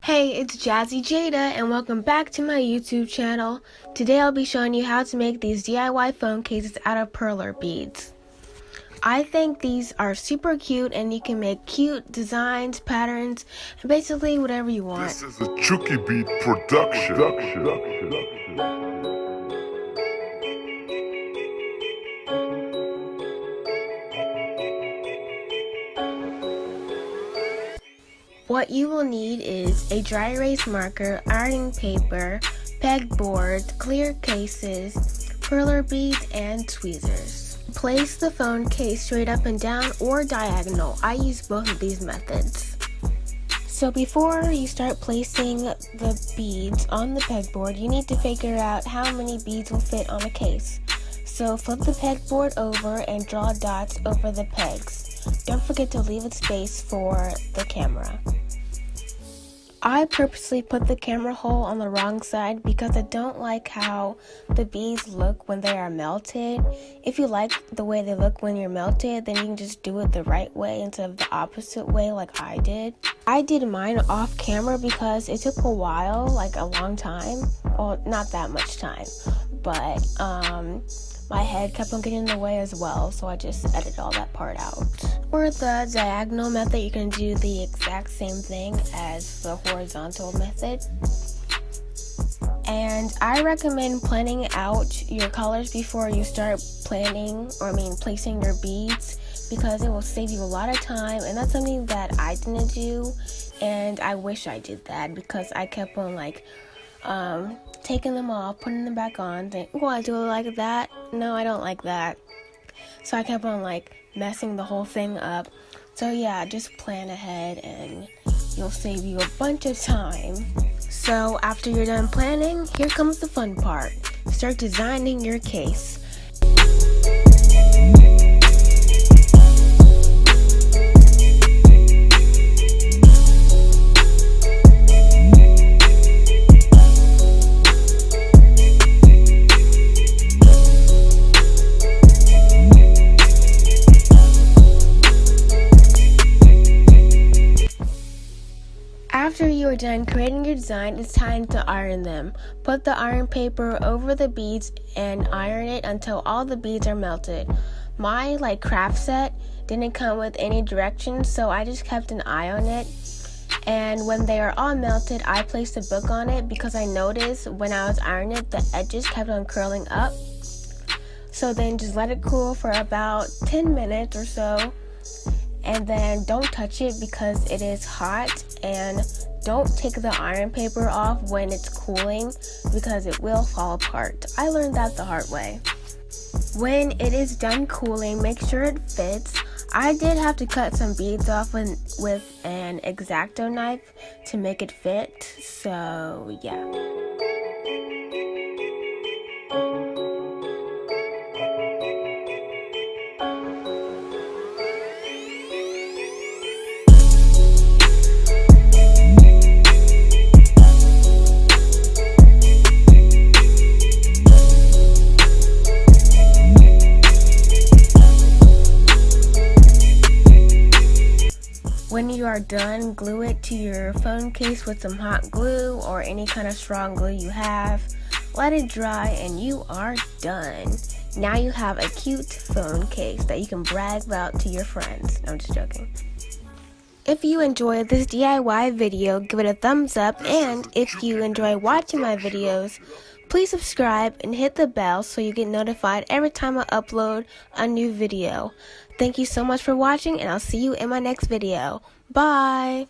Hey, it's Jazzy Jada and welcome back to my YouTube channel. Today I'll be showing you how to make these DIY phone cases out of perler beads. I think these are super cute and you can make cute designs, patterns, and basically whatever you want. This is a Chucky Beat production. What you will need is a dry erase marker, ironing paper, pegboard, clear cases, perler beads, and tweezers. Place the phone case straight up and down or diagonal. I use both of these methods. So before you start placing the beads on the pegboard, you need to figure out how many beads will fit on a case. So flip the pegboard over and draw dots over the pegs. Don't forget to leave a space for the camera. I purposely put the camera hole on the wrong side because I don't like how the beads look when they are melted. If you like the way they look when you're melted, then you can just do it the right way instead of the opposite way like I did. I did mine off camera because it took a while, like a long time. Well, not that much time, but my head kept on getting in the way as well, so I just edited all that part out. For the diagonal method, you can do the exact same thing as the horizontal method. And I recommend planning out your colors before you start placing your beads, because it will save you a lot of time, and that's something that I didn't do, and I wish I did that because I kept on taking them off, putting them back on, think, oh, I do it like that. No, I don't like that. So I kept on messing the whole thing up. So yeah, just plan ahead and you'll save you a bunch of time. So after you're done planning, here comes the fun part. Start designing your case. After you are done creating your design, it's time to iron them. Put the iron paper over the beads and iron it until all the beads are melted. My craft set didn't come with any directions, so I just kept an eye on it. And when they are all melted, I placed a book on it because I noticed when I was ironing it, the edges kept on curling up. So then just let it cool for about 10 minutes or so. And then don't touch it because it is hot, and don't take the iron paper off when it's cooling because it will fall apart. I learned that the hard way. When it is done cooling, make sure it fits. I did have to cut some beads off with an X-Acto knife to make it fit, so yeah. When you are done, glue it to your phone case with some hot glue or any kind of strong glue you have. Let it dry and you are done. Now you have a cute phone case that you can brag about to your friends. No, I'm just joking. If you enjoyed this DIY video, give it a thumbs up, and if you enjoy watching my videos, please subscribe and hit the bell so you get notified every time I upload a new video. Thank you so much for watching, and I'll see you in my next video. Bye!